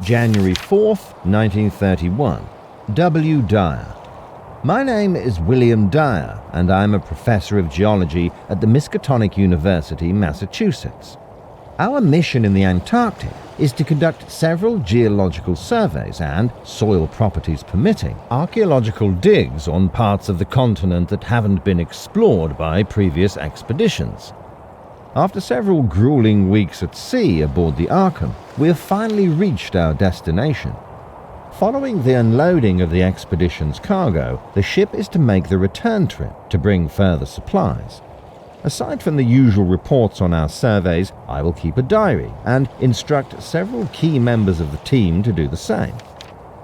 January 4th, 1931. W. Dyer. My name is William Dyer, and I'm a professor of geology at the Miskatonic University, Massachusetts. Our mission in the Antarctic is to conduct several geological surveys and, soil properties permitting, archaeological digs on parts of the continent that haven't been explored by previous expeditions. After several grueling weeks at sea aboard the Arkham, we have finally reached our destination. Following the unloading of the expedition's cargo, the ship is to make the return trip to bring further supplies. Aside from the usual reports on our surveys, I will keep a diary and instruct several key members of the team to do the same.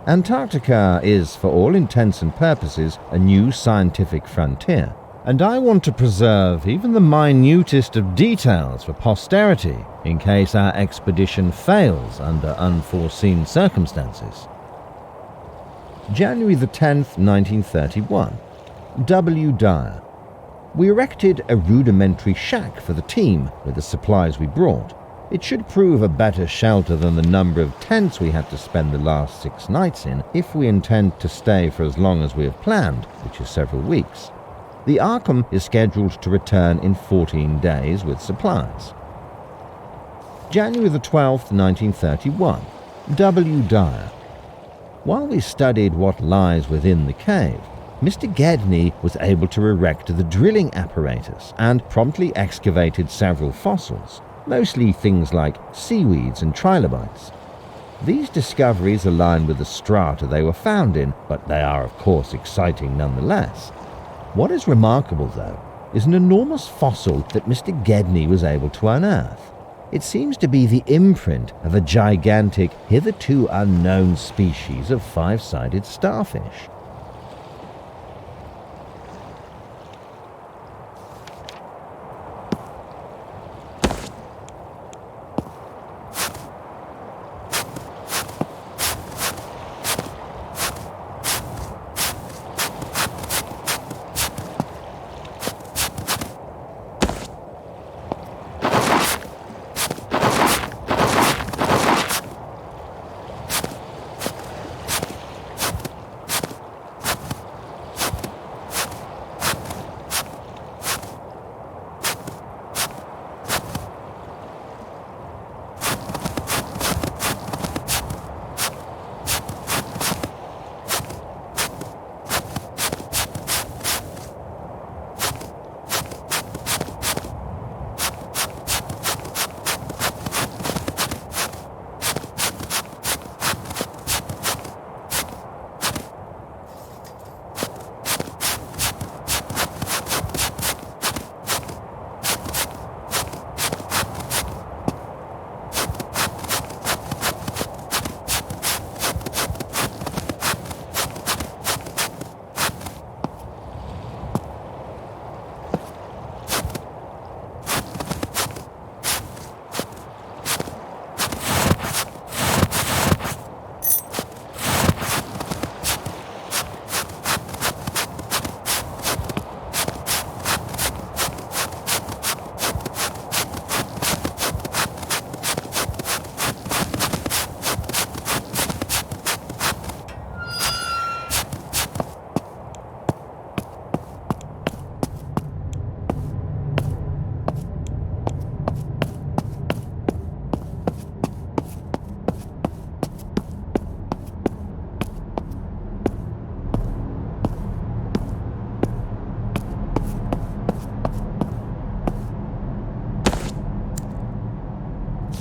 Antarctica is, for all intents and purposes, a new scientific frontier, and I want to preserve even the minutest of details for posterity in case our expedition fails under unforeseen circumstances. January the 10th, 1931. W. Dyer. We erected a rudimentary shack for the team with the supplies we brought. It should prove a better shelter than the number of tents we had to spend the last 6 nights in if we intend to stay for as long as we have planned, which is several weeks. The Arkham is scheduled to return in 14 days with supplies. January the 12th, 1931. W. Dyer. While we studied what lies within the cave, Mr. Gedney was able to erect the drilling apparatus and promptly excavated several fossils, mostly things like seaweeds and trilobites. These discoveries align with the strata they were found in, but they are of course exciting nonetheless. What is remarkable, though, is an enormous fossil that Mr. Gedney was able to unearth. It seems to be the imprint of a gigantic, hitherto unknown species of 5-sided starfish.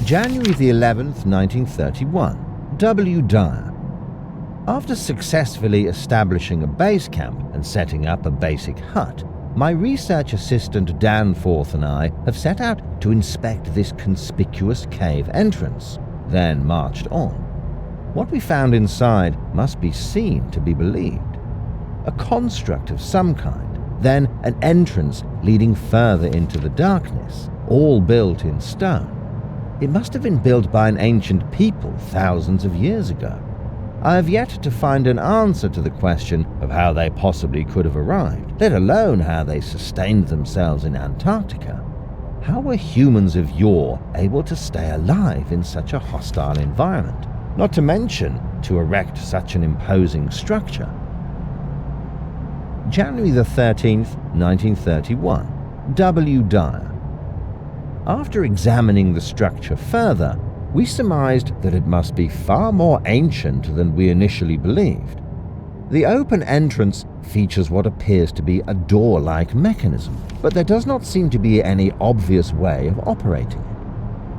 January the 11th, 1931. W. Dyer. After successfully establishing a base camp and setting up a basic hut, my research assistant Danforth and I have set out to inspect this conspicuous cave entrance, then marched on. What we found inside must be seen to be believed. A construct of some kind, then an entrance leading further into the darkness, all built in stone. It must have been built by an ancient people thousands of years ago. I have yet to find an answer to the question of how they possibly could have arrived, let alone how they sustained themselves in Antarctica. How were humans of yore able to stay alive in such a hostile environment? not to mention to erect such an imposing structure. January the 13th, 1931. W. Dyer. After examining the structure further, we surmised that it must be far more ancient than we initially believed. The open entrance features what appears to be a door-like mechanism, but there does not seem to be any obvious way of operating it.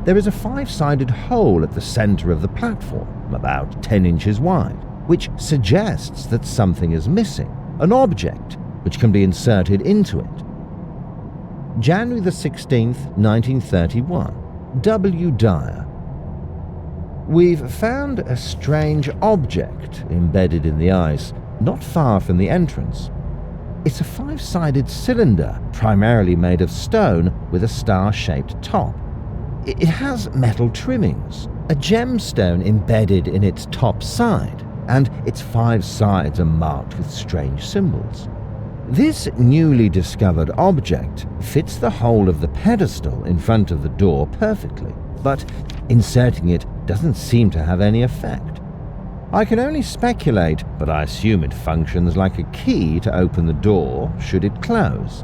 There is a 5-sided hole at the center of the platform, about 10 inches wide, which suggests that something is missing, an object which can be inserted into it. January the 16th, 1931. W. Dyer. We've found a strange object embedded in the ice, not far from the entrance. It's a 5-sided cylinder, primarily made of stone with a star-shaped top. It has metal trimmings, a gemstone embedded in its top side, and its 5 sides are marked with strange symbols. This newly discovered object fits the hole of the pedestal in front of the door perfectly, but inserting it doesn't seem to have any effect. I can only speculate, but I assume it functions like a key to open the door should it close.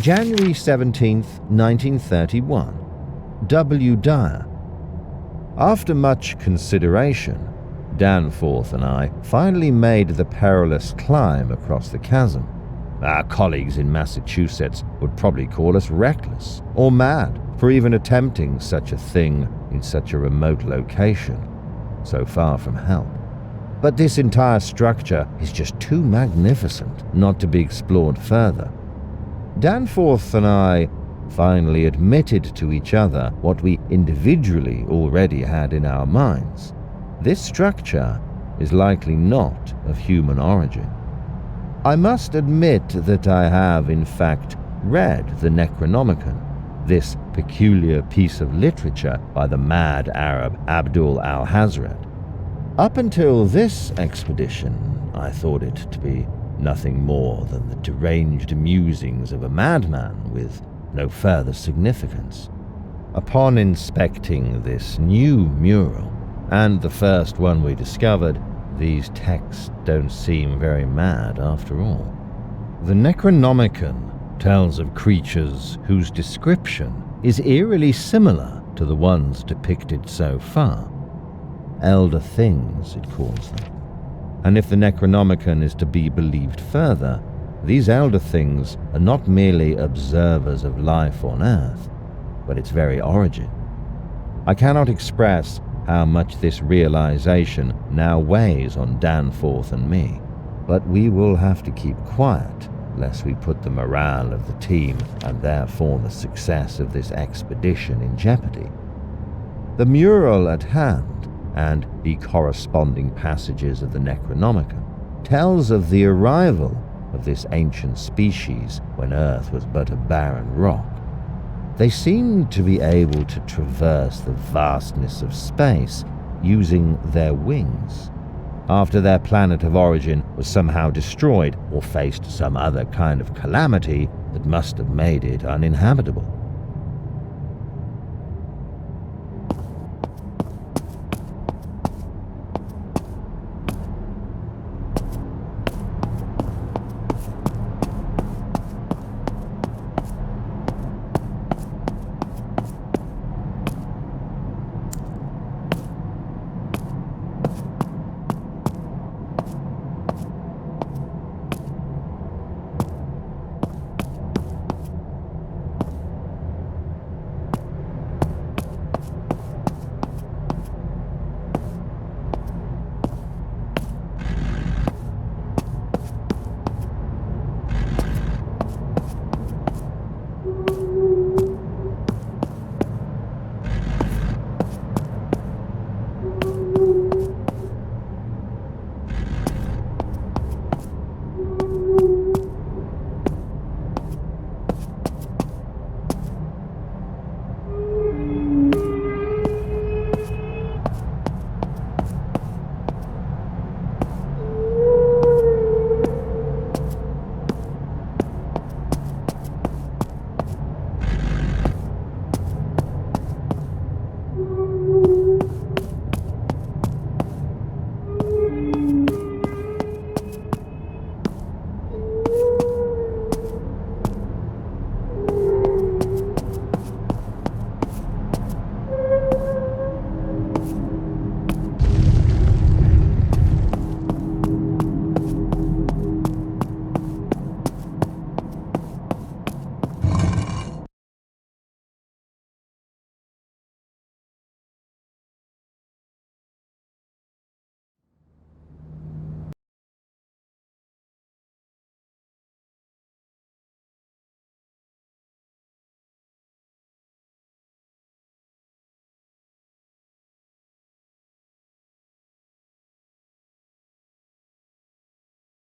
January 17th, 1931. W. Dyer. After much consideration, Danforth and I finally made the perilous climb across the chasm. Our colleagues in Massachusetts would probably call us reckless or mad for even attempting such a thing in such a remote location, so far from help. But this entire structure is just too magnificent not to be explored further. Danforth and I finally admitted to each other what we individually already had in our minds. This structure is likely not of human origin. I must admit that I have, in fact, read the Necronomicon, this peculiar piece of literature by the mad Arab Abdul al-Hazred. Up until this expedition, I thought it to be nothing more than the deranged musings of a madman with no further significance. Upon inspecting this new mural, and the first one we discovered, these texts don't seem very mad after all. The Necronomicon tells of creatures whose description is eerily similar to the ones depicted so far. Elder things, it calls them. And if the Necronomicon is to be believed further, these elder things are not merely observers of life on Earth, but its very origin. I cannot express how much this realization now weighs on Danforth and me. but we will have to keep quiet lest we put the morale of the team and therefore the success of this expedition in jeopardy. The mural at hand, and the corresponding passages of the Necronomicon, tells of the arrival of this ancient species when Earth was but a barren rock. They seemed to be able to traverse the vastness of space using their wings. After their planet of origin was somehow destroyed or faced some other kind of calamity that must have made it uninhabitable.